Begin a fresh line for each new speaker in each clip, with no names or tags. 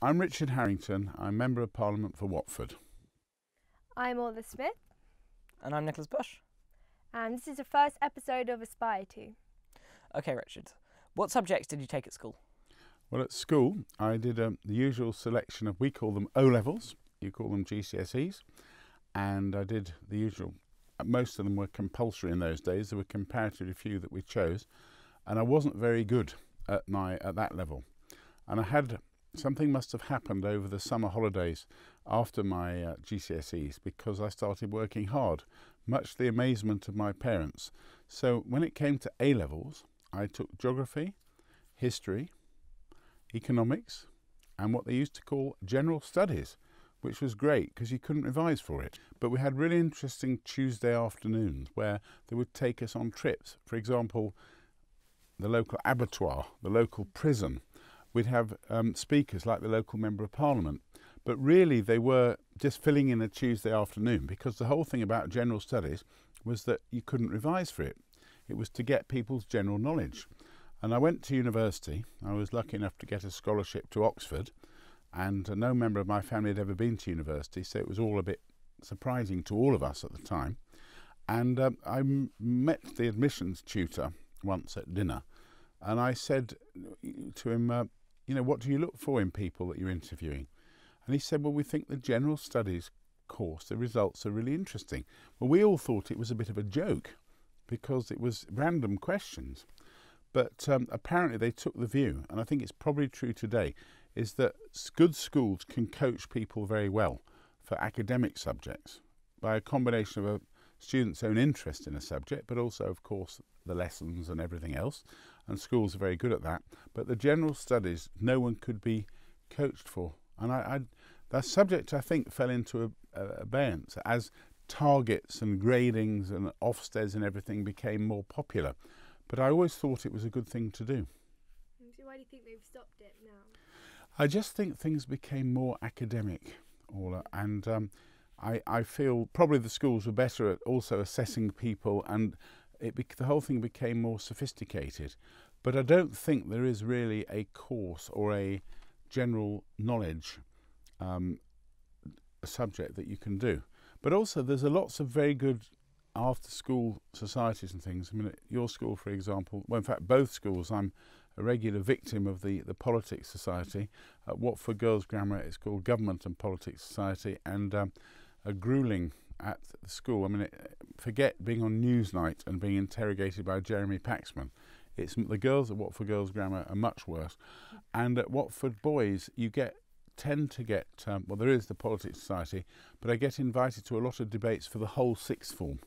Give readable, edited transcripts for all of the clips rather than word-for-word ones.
I'm Richard Harrington. I'm Member of Parliament for Watford.
I'm Orla Smith.
And I'm Nicholas Bush.
And this is the first episode of Aspire To.
Okay, Richard. What subjects did you take at school?
Well, at school, I did the usual selection of, we call them O-levels, you call them GCSEs, and I did the usual. Most of them were compulsory in those days. There were comparatively few that we chose, and I wasn't very good at that level. And I had, something must have happened over the summer holidays after my GCSEs, because I started working hard, much to the amazement of my parents. So when it came to A-levels, I took geography, history, economics, and what they used to call general studies, which was great because you couldn't revise for it. But we had really interesting Tuesday afternoons where they would take us on trips. For example, the local abattoir, the local prison. We'd have speakers like the local Member of Parliament. But really they were just filling in a Tuesday afternoon, because the whole thing about general studies was that you couldn't revise for it. It was to get people's general knowledge. And I went to university. I was lucky enough to get a scholarship to Oxford, and no member of my family had ever been to university, so it was all a bit surprising to all of us at the time. And I met the admissions tutor once at dinner, and I said to him, what do you look for in people that you're interviewing? And he said, well, we think the general studies course, the results are really interesting. Well, we all thought it was a bit of a joke because it was random questions. But apparently they took the view, and I think it's probably true today, is that good schools can coach people very well for academic subjects by a combination of a student's own interest in a subject, but also, of course, the lessons and everything else. And schools are very good at that. But the general studies, no one could be coached for. And that subject, I think, fell into abeyance as targets and gradings and Ofsteds and everything became more popular. But I always thought it was a good thing to do.
So why do you think they've stopped it now?
I just think things became more academic, Orla, and I feel probably the schools were better at also assessing people, and the whole thing became more sophisticated. But I don't think there is really a course or a general knowledge a subject that you can do. But also there's lots of very good after-school societies and things. I mean, at your school, for example, well, in fact, both schools, I'm a regular victim of the Politics Society. At Watford Girls' Grammar, it's called Government and Politics Society, and a gruelling at the school. I mean, forget being on Newsnight and being interrogated by Jeremy Paxman. The girls at Watford Girls' Grammar are much worse. And at Watford Boys, you tend to get, well, there is the Politics Society, but I get invited to a lot of debates for the whole sixth form.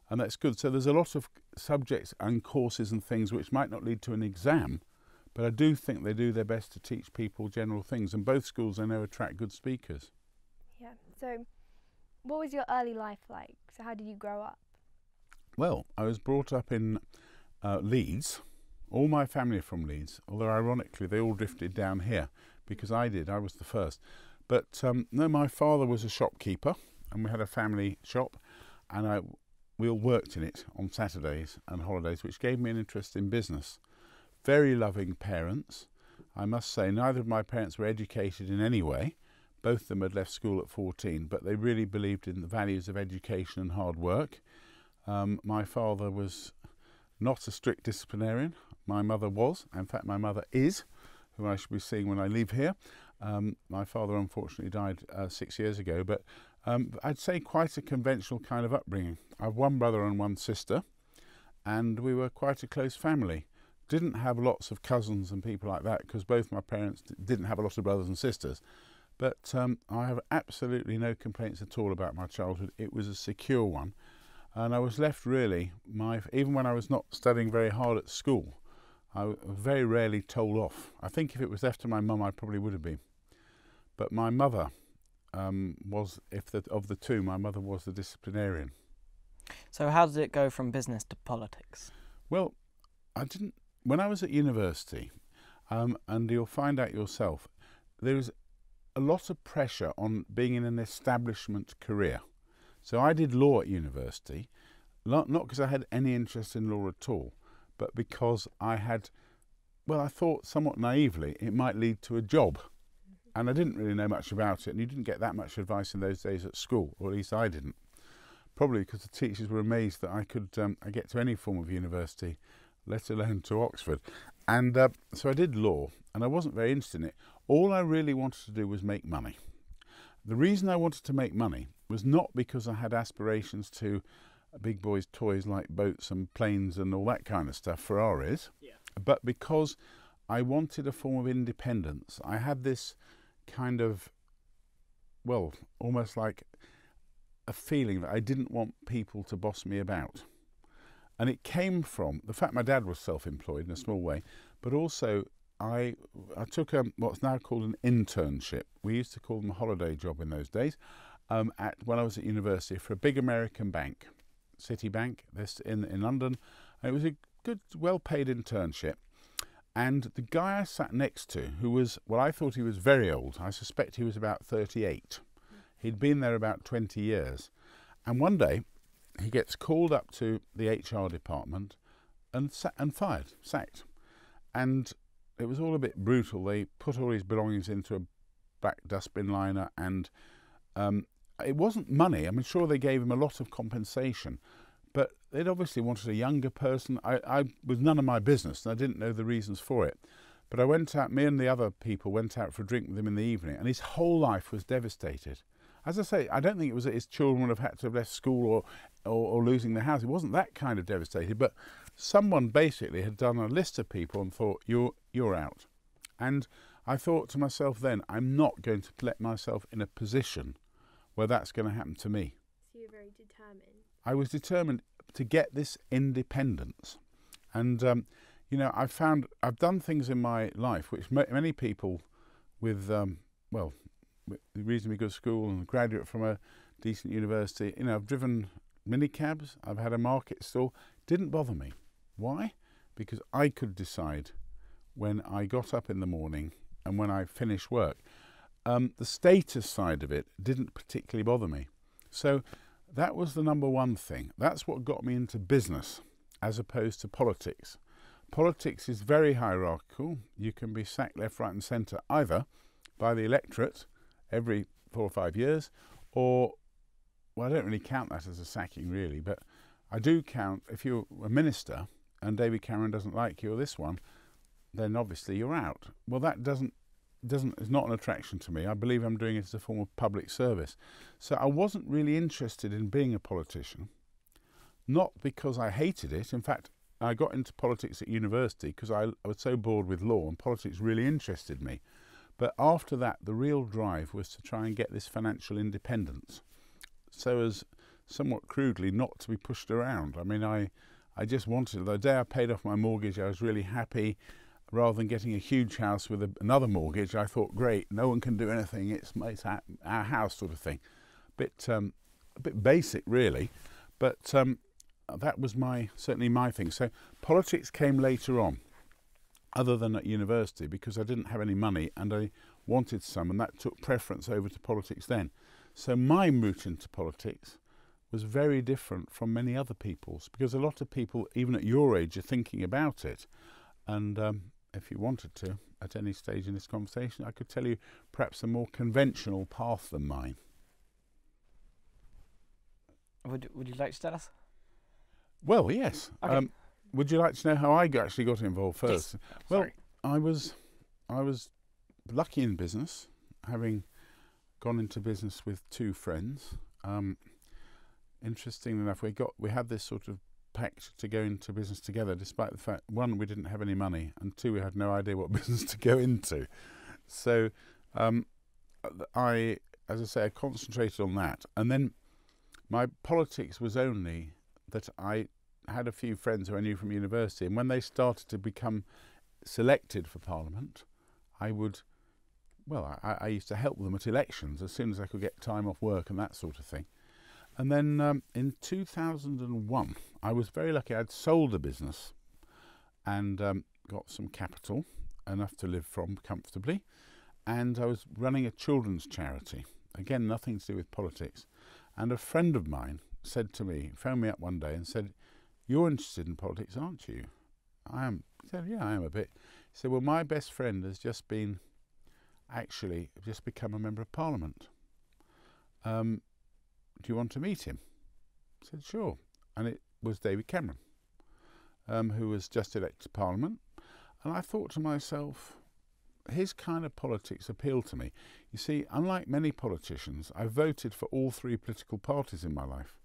And that's good. So there's a lot of subjects and courses and things which might not lead to an exam, but I do think they do their best to teach people general things. And both schools, I know, attract good speakers.
Yeah. So what was your early life like? So how did you grow up?
Well, I was brought up in Leeds. All my family are from Leeds, although ironically they all drifted down here because I was the first. But no, my father was a shopkeeper, and we had a family shop, and we all worked in it on Saturdays and holidays, which gave me an interest in business. Very loving parents. I must say, neither of my parents were educated in any way. Both of them had left school at 14, but they really believed in the values of education and hard work. My father was not a strict disciplinarian. My mother was. In fact, my mother is, who I shall be seeing when I leave here. My father unfortunately died 6 years ago, but I'd say quite a conventional kind of upbringing. I have one brother and one sister, and we were quite a close family. Didn't have lots of cousins and people like that, because both my parents didn't have a lot of brothers and sisters. But I have absolutely no complaints at all about my childhood. It was a secure one, and I was left really, even when I was not studying very hard at school, I was very rarely told off. I think if it was left to my mum, I probably would have been. But my mother of the two, my mother was the disciplinarian.
So how did it go from business to politics?
Well, when I was at university, and you'll find out yourself, there is a lot of pressure on being in an establishment career. So I did law at university, not because I had any interest in law at all, but because I thought somewhat naively it might lead to a job. and I didn't really know much about it, and you didn't get that much advice in those days at school, or at least I didn't. Probably because the teachers were amazed that I could I get to any form of university, let alone to Oxford. And so I did law, and I wasn't very interested in it. All I really wanted to do was make money. The reason I wanted to make money was not because I had aspirations to big boys' toys like boats and planes and all that kind of stuff, Ferraris, but because I wanted a form of independence. I had this kind of, well, almost like a feeling that I didn't want people to boss me about. And it came from the fact my dad was self-employed in a small way, but also I took what's now called an internship. We used to call them a holiday job in those days, when I was at university for a big American bank, Citibank, this in London. And it was a good, well-paid internship. And the guy I sat next to, who was, well, I thought he was very old. I suspect he was about 38. He'd been there about 20 years. And one day, he gets called up to the HR department and fired, sacked. And it was all a bit brutal. They put all his belongings into a back dustbin liner, and it wasn't money. I mean, sure, they gave him a lot of compensation, but they'd obviously wanted a younger person. I was none of my business, and I didn't know the reasons for it. But I went out, me and the other people went out for a drink with him in the evening, and his whole life was devastated. As I say, I don't think it was that his children would have had to have left school or losing their house. It wasn't that kind of devastated, but someone basically had done a list of people and thought, you're out. And I thought to myself then, I'm not going to let myself in a position where that's going to happen to me.
So you're very determined.
I was determined to get this independence. And, you know, I've done things in my life which many people with, with reasonably good school and graduate from a decent university, you know, I've driven minicabs, I've had a market stall, didn't bother me. Why? Because I could decide when I got up in the morning and when I finished work. The status side of it didn't particularly bother me. So that was the number one thing. That's what got me into business as opposed to politics. Politics is very hierarchical. You can be sacked left, right and centre either by the electorate every 4 or 5 years, or, well, I don't really count that as a sacking really, but I do count if you're a minister and David Cameron doesn't like you, or this one, then obviously you're out. Well, that is not an attraction to me. I believe I'm doing it as a form of public service. So I wasn't really interested in being a politician, not because I hated it. In fact, I got into politics at university because I was so bored with law and politics really interested me. But after that, the real drive was to try and get this financial independence, so as somewhat crudely not to be pushed around. I mean, I just wanted, the day I paid off my mortgage, I was really happy. Rather than getting a huge house with another mortgage, I thought, great, no one can do anything, it's our house sort of thing. A bit basic really, but that was certainly my thing. So politics came later on, other than at university, because I didn't have any money and I wanted some, and that took preference over to politics then. So my route into politics was very different from many other people's, because a lot of people, even at your age, are thinking about it. And if you wanted to, at any stage in this conversation, I could tell you perhaps a more conventional path than mine.
Would you like to tell us?
Well, yes.
Okay.
Would you like to know how I actually got involved first?
Yes.
Well,
Sorry.
I was lucky in business, having gone into business with 2 friends. Interestingly enough, we had this sort of pact to go into business together, despite the fact, 1, we didn't have any money, and 2, we had no idea what business to go into. So as I say, I concentrated on that. And then my politics was only that I had a few friends who I knew from university, and when they started to become selected for Parliament, I used to help them at elections as soon as I could get time off work and that sort of thing. And then in 2001, I was very lucky. I'd sold a business and got some capital, enough to live from comfortably, and I was running a children's charity. Again, nothing to do with politics. And a friend of mine said to me, phoned me up one day and said, "You're interested in politics, aren't you?" I am. I said, "Yeah, I am a bit." He said, "Well, my best friend has just been actually just become a member of Parliament. Do you want to meet him? I said, sure. And it was David Cameron, who was just elected to Parliament. And I thought to myself, his kind of politics appealed to me. You see, unlike many politicians, I voted for all three political parties in my life.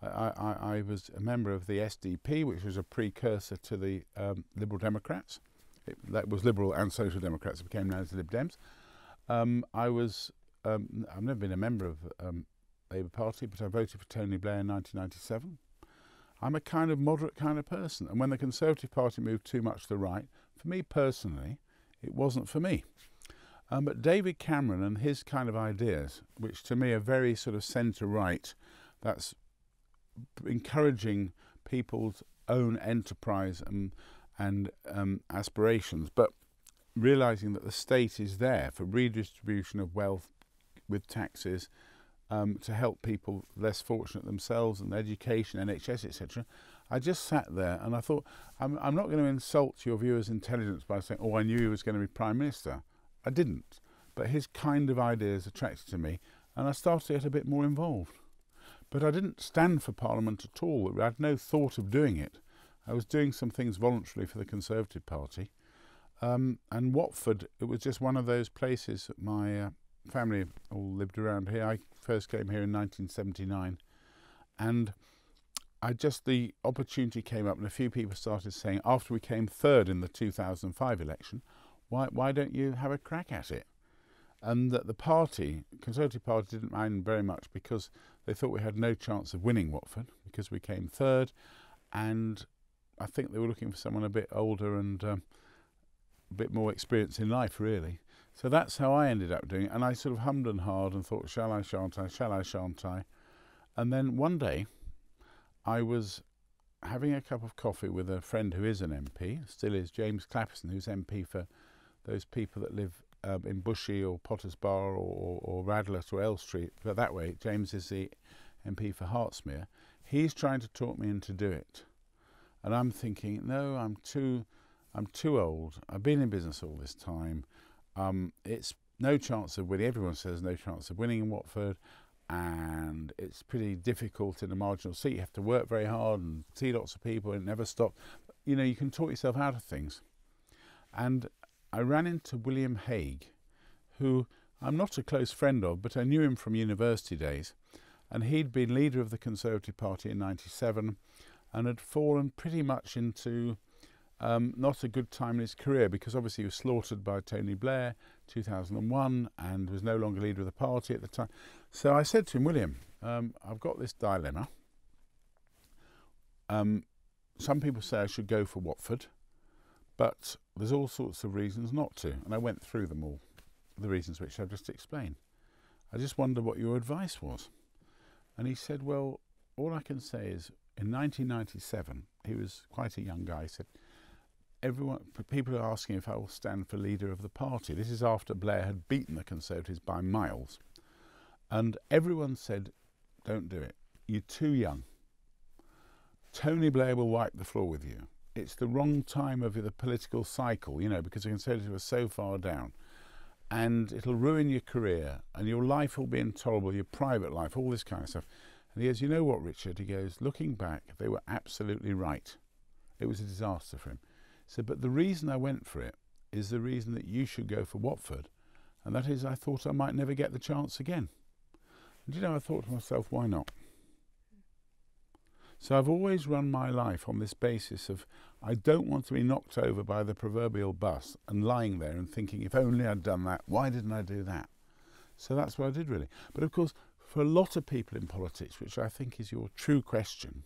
I was a member of the SDP, which was a precursor to the Liberal Democrats. That was Liberal and Social Democrats. It became known as the Lib Dems. I've never been a member of Labour Party, but I voted for Tony Blair in 1997. I'm a kind of moderate kind of person, and when the Conservative Party moved too much to the right, for me personally, it wasn't for me. But David Cameron and his kind of ideas, which to me are very sort of centre-right, that's encouraging people's own enterprise and aspirations, but realising that the state is there for redistribution of wealth with taxes, to help people less fortunate themselves, and education, NHS, etc. I just sat there and I thought, I'm not going to insult your viewer's intelligence by saying, oh, I knew he was going to be Prime Minister. I didn't. But his kind of ideas attracted to me, and I started to get a bit more involved. But I didn't stand for Parliament at all. I had no thought of doing it. I was doing some things voluntarily for the Conservative Party. And Watford, it was just one of those places that my family all lived around here. I first came here in 1979, and the opportunity came up, and a few people started saying, after we came third in the 2005 election, why don't you have a crack at it? And that the party, Conservative Party, didn't mind very much because they thought we had no chance of winning Watford because we came third, and I think they were looking for someone a bit older and a bit more experienced in life, really. So that's how I ended up doing it, and I sort of hummed and hawed and thought, shall I, shan't I, shall I, shan't I? And then one day I was having a cup of coffee with a friend who is an MP, still is, James Clapperson, who's MP for those people that live in Bushey or Potters Bar or Radlett or Elstree. But that way, James is the MP for Hertsmere. He's trying to talk me into do it. And I'm thinking, no, I'm too old. I've been in business all this time. It's no chance of winning. Everyone says no chance of winning in Watford, and it's pretty difficult in a marginal seat. You have to work very hard and see lots of people and never stop. You know, you can talk yourself out of things. And I ran into William Hague, who I'm not a close friend of, but I knew him from university days, and he'd been leader of the Conservative Party in '97 and had fallen pretty much into not a good time in his career, because obviously he was slaughtered by Tony Blair 2001 and was no longer leader of the party at the time. So I said to him, William, I've got this dilemma. Some people say I should go for Watford, but there's all sorts of reasons not to. And I went through them all, the reasons which I've just explained. I just wonder what your advice was. And he said, well, all I can say is in 1997, he was quite a young guy, he said, people are asking if I will stand for leader of the party. This is after Blair had beaten the Conservatives by miles. And everyone said, don't do it. You're too young. Tony Blair will wipe the floor with you. It's the wrong time of the political cycle, you know, because the Conservatives were so far down. And it'll ruin your career, and your life will be intolerable, your private life, all this kind of stuff. And he goes, you know what, Richard? He goes, looking back, they were absolutely right. It was a disaster for him. So, but the reason I went for it is the reason that you should go for Watford, and that is I thought I might never get the chance again. And you know, I thought to myself, why not? So I've always run my life on this basis of I don't want to be knocked over by the proverbial bus and lying there and thinking, if only I'd done that, why didn't I do that? So that's what I did, really. But of course, for a lot of people in politics, which I think is your true question,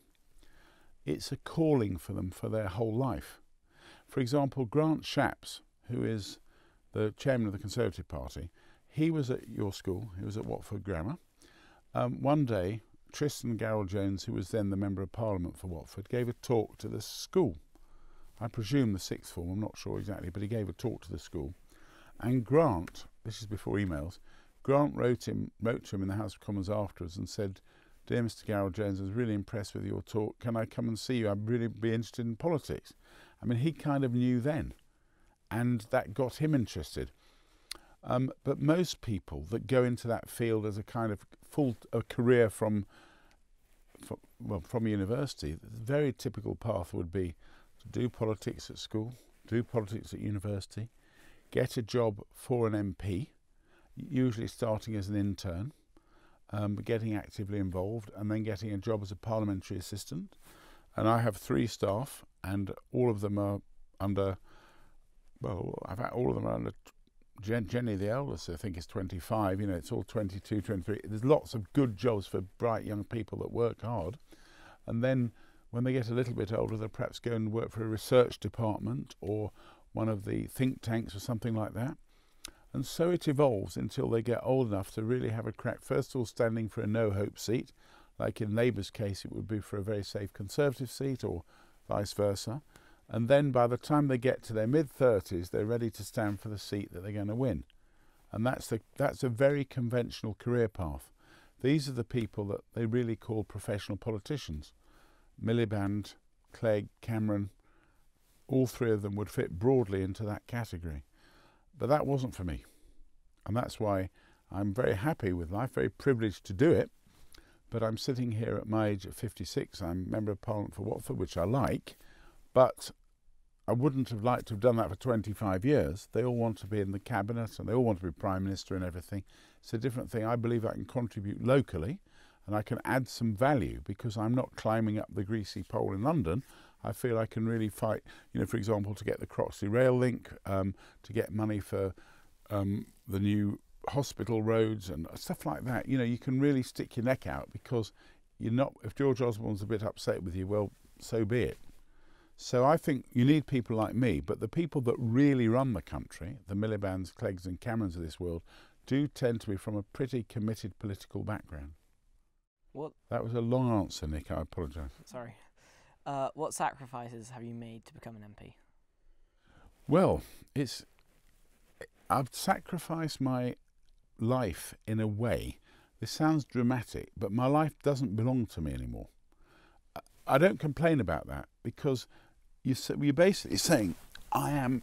it's a calling for them for their whole life. For example, Grant Shapps, who is the chairman of the Conservative Party, he was at your school, he was at Watford Grammar. One day, Tristan Garrell-Jones, who was then the Member of Parliament for Watford, gave a talk to the school. I presume the sixth form, I'm not sure exactly, but he gave a talk to the school. And Grant, this is before emails, Grant wrote to him in the House of Commons afterwards and said, dear Mr. Garrell-Jones, I was really impressed with your talk. Can I come and see you? I'd really be interested in politics. I mean, he kind of knew then, and that got him interested. But most people that go into that field as a kind of a career from university, the very typical path would be to do politics at school, do politics at university, get a job for an MP, usually starting as an intern, getting actively involved, and then getting a job as a parliamentary assistant. And I have 3 staff, and all of them are under, Jenny, the eldest, I think is 25, it's all 22, 23. There's lots of good jobs for bright young people that work hard. And then when they get a little bit older, they'll perhaps go and work for a research department or one of the think tanks or something like that. And so it evolves until they get old enough to really have a crack, first of all standing for a no-hope seat, like in Labour's case it would be for a very safe Conservative seat or vice versa. And then by the time they get to their mid-30s, they're ready to stand for the seat that they're going to win. And that's a very conventional career path. These are the people that they really call professional politicians. Miliband, Clegg, Cameron, all 3 of them would fit broadly into that category. But that wasn't for me. And that's why I'm very happy with life, very privileged to do it. But I'm sitting here at my age at 56. I'm Member of Parliament for Watford, which I like. But I wouldn't have liked to have done that for 25 years. They all want to be in the cabinet and they all want to be Prime Minister and everything. It's a different thing. I believe I can contribute locally and I can add some value because I'm not climbing up the greasy pole in London. I feel I can really fight, for example, to get the Croxley rail link, to get money for the new hospital roads and stuff like that. You can really stick your neck out because if George Osborne's a bit upset with you, well, so be it. So I think you need people like me, but the people that really run the country, the Milibands, Cleggs and Camerons of this world, do tend to be from a pretty committed political background. That was a long answer, Nick, I apologise.
Sorry. What sacrifices have you made to become an MP?
Well, I've sacrificed my life in a way. This sounds dramatic, but my life doesn't belong to me anymore. I don't complain about that because you're basically saying I am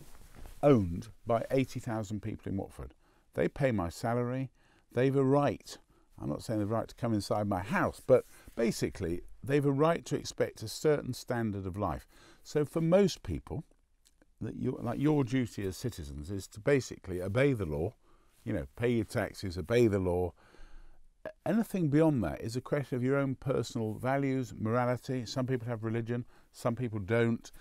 owned by 80,000 people in Watford. They pay my salary. They've a right. I'm not saying they've a right to come inside my house, but basically they've a right to expect a certain standard of life. So for most people, your duty as citizens is to basically obey the law, pay your taxes, obey the law. Anything beyond that is a question of your own personal values, morality. Some people have religion, some people don't.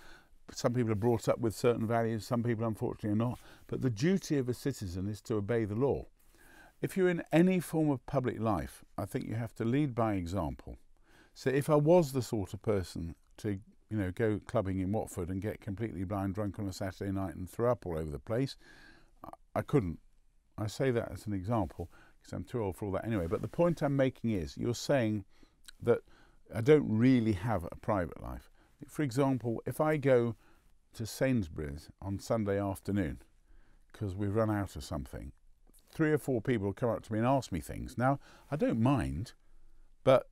Some people are brought up with certain values, some people unfortunately are not. But the duty of a citizen is to obey the law. If you're in any form of public life, I think you have to lead by example. So if I was the sort of person to, go clubbing in Watford and get completely blind drunk on a Saturday night and throw up all over the place, I couldn't. I say that as an example because I'm too old for all that anyway. But the point I'm making is you're saying that I don't really have a private life. For example, if I go to Sainsbury's on Sunday afternoon because we've run out of something, 3 or 4 people will come up to me and ask me things. Now, I don't mind, but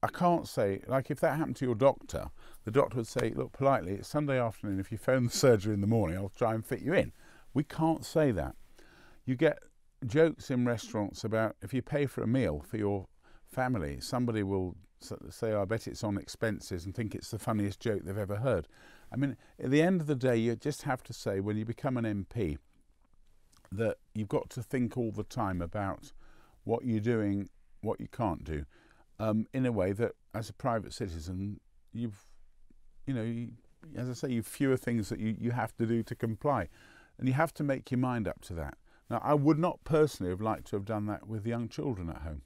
I can't say, like if that happened to your doctor, the doctor would say, look, politely, it's Sunday afternoon, if you phone the surgery in the morning, I'll try and fit you in. We can't say that. You get jokes in restaurants about if you pay for a meal for your family, somebody will say, I bet it's on expenses and think it's the funniest joke they've ever heard. I mean, at the end of the day, you just have to say when you become an MP that you've got to think all the time about what you're doing, what you can't do, in a way that as a private citizen, as I say, you've fewer things that you have to do to comply. And you have to make your mind up to that. Now, I would not personally have liked to have done that with young children at home.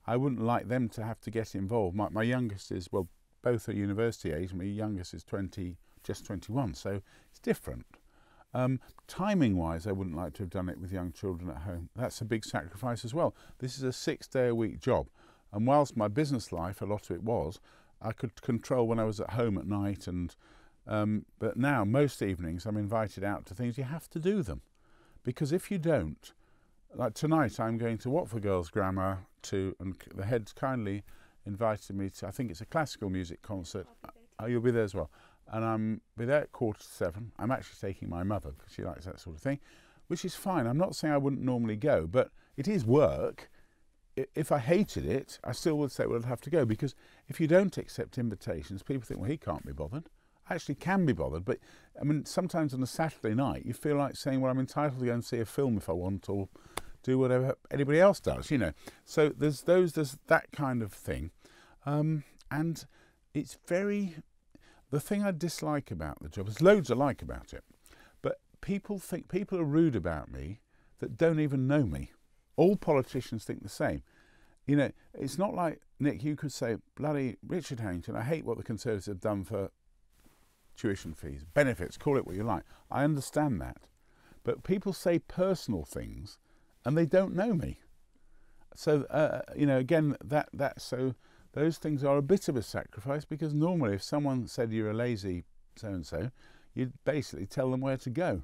I wouldn't like them to have to get involved. My youngest is, well, both are university age. My youngest is just 21, so it's different. Timing-wise, I wouldn't like to have done it with young children at home. That's a big sacrifice as well. This is a 6-day-a-week job. And whilst my business life, a lot of it was, I could control when I was at home at night. But now, most evenings, I'm invited out to things. You have to do them. Because if you don't, like tonight, I'm going to Watford Girls Grammar and the head's kindly invited me to, I think it's a classical music concert. Oh, you'll be there as well. And I'll be there at 6:45. I'm actually taking my mother because she likes that sort of thing. which is fine. I'm not saying I wouldn't normally go, but it is work. If I hated it, I still would say, well, I'd have to go, because if you don't accept invitations, people think, well, he can't be bothered. I actually can be bothered, but I mean, sometimes on a Saturday night, you feel like saying, well, I'm entitled to go and see a film if I want, or do whatever anybody else does, you know. So there's that kind of thing. And it's the thing I dislike about the job, there's loads I like about it, but people are rude about me that don't even know me. All politicians think the same. You know, it's not like, Nick, you could say, bloody Richard Harrington, I hate what the Conservatives have done for tuition fees, benefits, call it what you like. I understand that. But people say personal things and they don't know me. So, you know, again, so those things are a bit of a sacrifice, because normally if someone said you're a lazy so-and-so, you'd basically tell them where to go.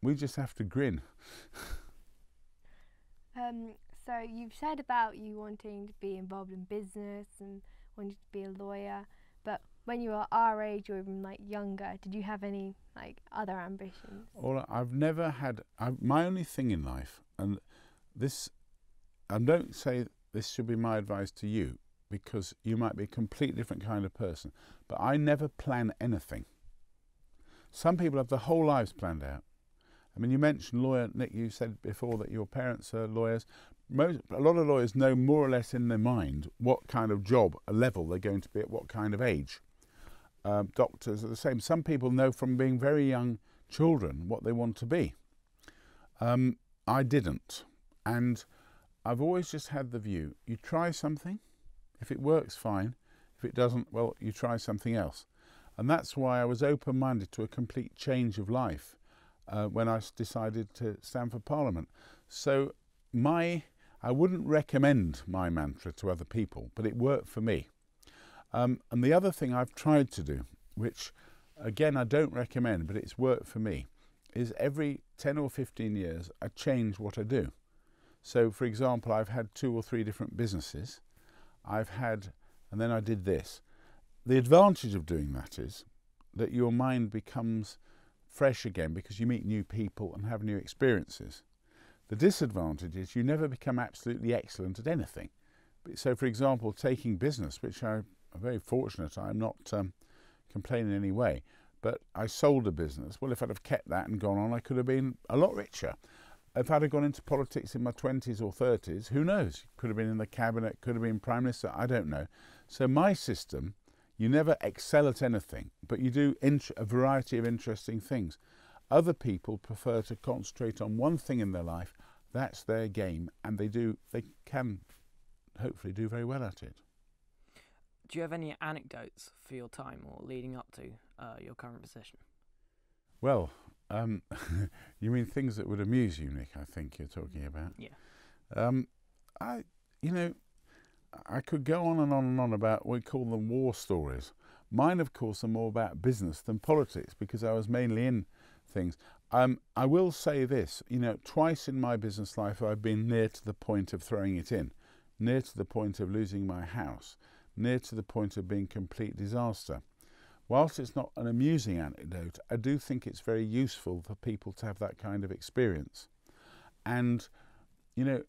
We just have to grin.
So you've said about you wanting to be involved in business and wanting to be a lawyer, but when you were our age or even like younger, did you have any like other ambitions? Well,
I've never had, my only thing in life, and this, I don't say this should be my advice to you, because you might be a completely different kind of person, but I never plan anything. Some people have their whole lives planned out. I mean, you mentioned lawyer, Nick, you said before that your parents are lawyers. A lot of lawyers know more or less in their mind what kind of job, a level they're going to be at what kind of age. Doctors are the same. Some people know from being very young children what they want to be. I didn't. And I've always just had the view, you try something, if it works, fine. If it doesn't, well, you try something else. And that's why I was open-minded to a complete change of life when I decided to stand for Parliament. So I wouldn't recommend my mantra to other people, but it worked for me. And the other thing I've tried to do, which again I don't recommend, but it's worked for me, is every 10 or 15 years I change what I do. So for example, I've had 2 or 3 different businesses. And then I did this. The advantage of doing that is that your mind becomes fresh again, because you meet new people and have new experiences. The disadvantage is you never become absolutely excellent at anything. So for example, taking business, which I'm very fortunate, I'm not complaining in any way, but I sold a business. Well, if I'd have kept that and gone on, I could have been a lot richer. If I'd have gone into politics in my 20s or 30s, who knows? Could have been in the cabinet, could have been Prime Minister, I don't know. So my system, you never excel at anything, but you do a variety of interesting things. Other people prefer to concentrate on one thing in their life. That's their game, and they can hopefully do very well at it.
Do you have any anecdotes for your time or leading up to your current position?
Well, you mean things that would amuse you, Nick, I think you're talking about.
Yeah.
I could go on and on and on about, we call them war stories. Mine, of course, are more about business than politics, because I was mainly in things. I will say this, twice in my business life I've been near to the point of throwing it in, near to the point of losing my house, near to the point of being complete disaster. Whilst it's not an amusing anecdote, I do think it's very useful for people to have that kind of experience. And, the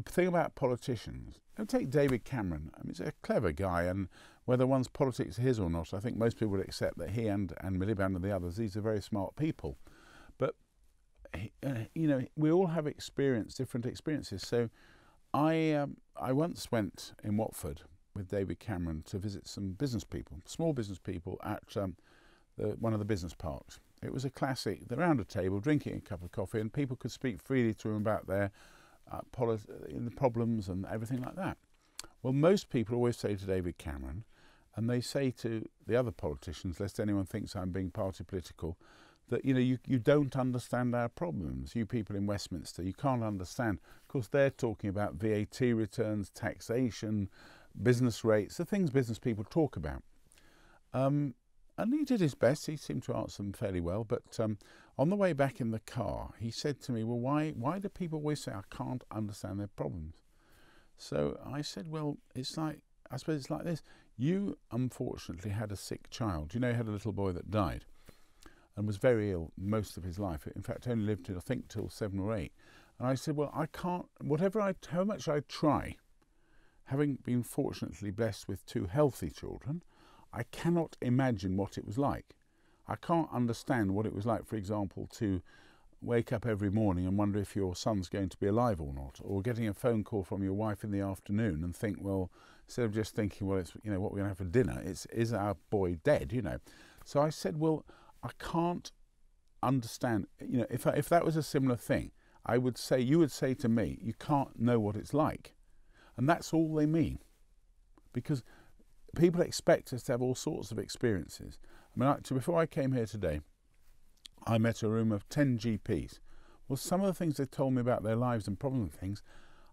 thing about politicians, take David Cameron. I mean, he's a clever guy, and whether one's politics is his or not, I think most people would accept that he and Miliband and the others, these are very smart people. But, we all have different experiences. So I once went in Watford with David Cameron to visit some business people, small business people at one of the business parks. It was a classic, they're around a table drinking a cup of coffee, and people could speak freely to them about their problems and everything like that. Well, most people always say to David Cameron, and they say to the other politicians, lest anyone thinks I'm being party political, that you don't understand our problems. You people in Westminster, you can't understand. Of course, they're talking about VAT returns, taxation, business rates, the things business people talk about. And he did his best. He seemed to answer them fairly well. But on the way back in the car, he said to me, well, why do people always say I can't understand their problems? So I said, well, I suppose it's like this. You, unfortunately, had a sick child. You had a little boy that died. and was very ill most of his life. In fact, only lived to, I think, till 7 or 8. And I said, well, I can't, how much I try, having been fortunately blessed with 2 healthy children, I cannot imagine what it was like. I can't understand what it was like, for example, to wake up every morning and wonder if your son's going to be alive or not, or getting a phone call from your wife in the afternoon and think, well, instead of just thinking, well, it's, you know, what we're going to have for dinner, it's, is our boy dead, you know. So I said, well, I can't understand, you know, if that was a similar thing, I would say, you would say to me, you can't know what it's like. And that's all they mean. Because people expect us to have all sorts of experiences. I mean, before I came here today, I met a room of 10 GPs. Well, some of the things they told me about their lives and problems and things,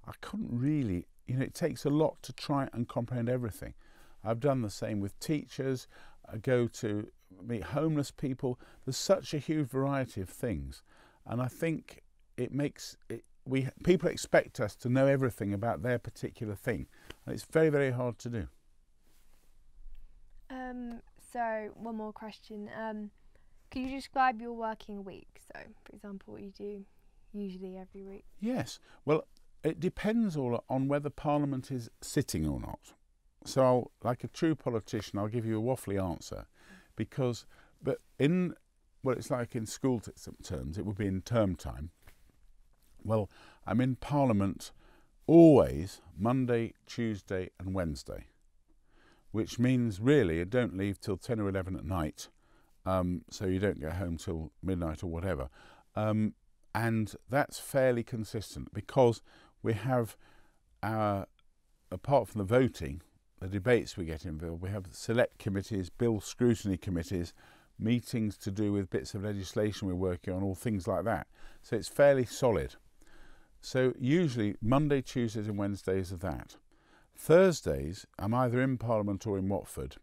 I couldn't really, you know, it takes a lot to try and comprehend everything. I've done the same with teachers. I go to meet homeless people. There's such a huge variety of things. And I think it makes it, people expect us to know everything about their particular thing. And it's very, very hard to do.
So one more question. Can you describe your working week? So, for example, what you do usually every week.
Yes. Well, it depends all on whether Parliament is sitting or not. So, like a true politician, I'll give you a waffly answer, but in, well, it's like in school terms, it would be in term time. Well, I'm in Parliament always Monday, Tuesday and Wednesday, which means really I don't leave till 10 or 11 at night, so you don't get home till midnight or whatever. And that's fairly consistent because we have our, apart from the voting, the debates we get involved, we have select committees, bill scrutiny committees, meetings to do with bits of legislation we're working on, all things like that. So it's fairly solid. So usually Monday, Tuesdays and Wednesdays are that. Thursdays, I'm either in Parliament or in Watford,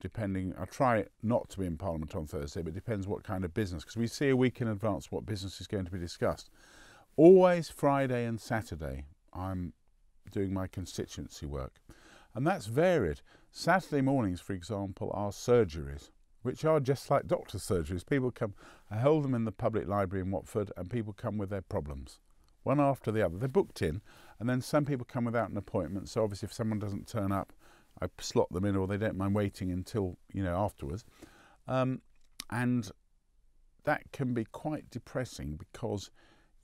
depending. I try not to be in Parliament on Thursday, but it depends what kind of business, because we see a week in advance what business is going to be discussed. Always Friday and Saturday, I'm doing my constituency work. And that's varied. Saturday mornings, for example, are surgeries, which are just like doctor's surgeries. People come, I hold them in the public library in Watford, and people come with their problems, one after the other. They're booked in, and then some people come without an appointment. So obviously if someone doesn't turn up, I slot them in, or they don't mind waiting until, you know, afterwards. And that can be quite depressing because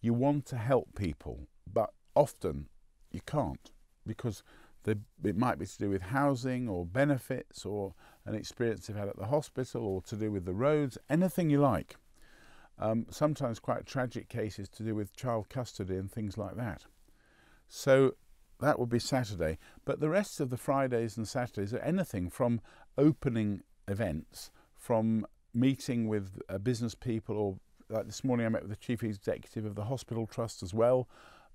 you want to help people, but often you can't, because it might be to do with housing or benefits or an experience they've had at the hospital or to do with the roads, anything you like. Sometimes quite tragic cases to do with child custody and things like that. So that would be Saturday. But the rest of the Fridays and Saturdays are anything from opening events, from meeting with business people, or like this morning I met with the chief executive of the hospital trust as well,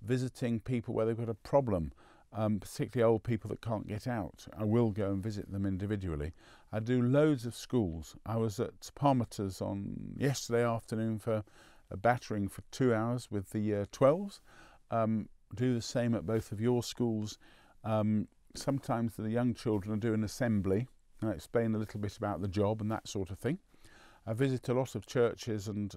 visiting people where they've got a problem, particularly old people that can't get out. I will go and visit them individually. I do loads of schools. I was at Parmeters on yesterday afternoon for a battering for 2 hours with the year 12s. Do the same at both of your schools. Sometimes the young children do an assembly and I explain a little bit about the job and that sort of thing. I visit a lot of churches and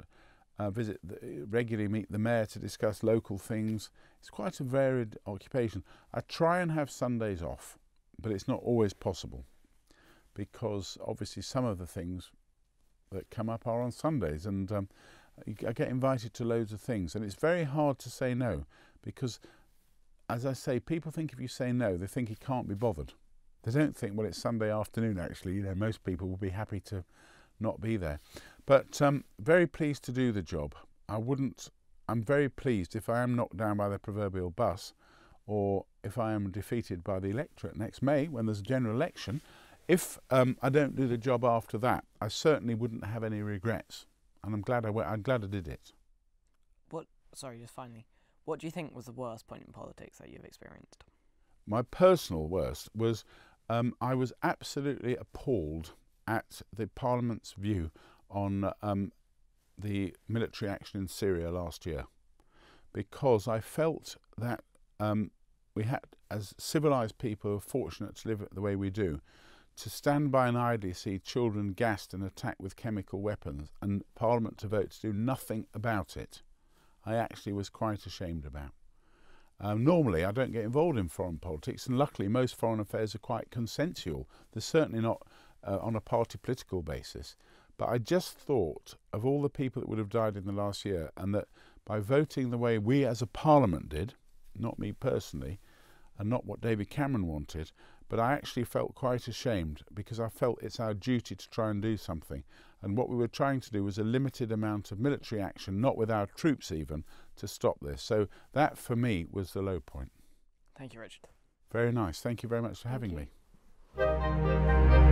regularly meet the mayor to discuss local things. It's quite a varied occupation. I try and have Sundays off, but it's not always possible because obviously some of the things that come up are on Sundays, and I get invited to loads of things, and it's very hard to say no because, as I say, people think if you say no, they think you can't be bothered. They don't think, well, it's Sunday afternoon actually, you know, most people will be happy to not be there. But very pleased to do the job. I'm very pleased if I am knocked down by the proverbial bus, or if I am defeated by the electorate next May when there's a general election. If I don't do the job after that, I certainly wouldn't have any regrets, and I'm glad I did it.
Sorry, just finally, what do you think was the worst point in politics that you've experienced?
My personal worst was I was absolutely appalled at the Parliament's view on the military action in Syria last year, because I felt that we had, as civilised people who are fortunate to live the way we do, to stand by and idly see children gassed and attacked with chemical weapons and Parliament to vote to do nothing about it, I actually was quite ashamed about. Normally I don't get involved in foreign politics, and luckily most foreign affairs are quite consensual. They're certainly not on a party political basis. But I just thought of all the people that would have died in the last year, and that by voting the way we as a Parliament did, not me personally, and not what David Cameron wanted, but I actually felt quite ashamed because I felt it's our duty to try and do something. And what we were trying to do was a limited amount of military action, not with our troops even, to stop this. So that for me was the low point.
Thank you, Richard.
Very nice. Thank you very much for having
you.
me.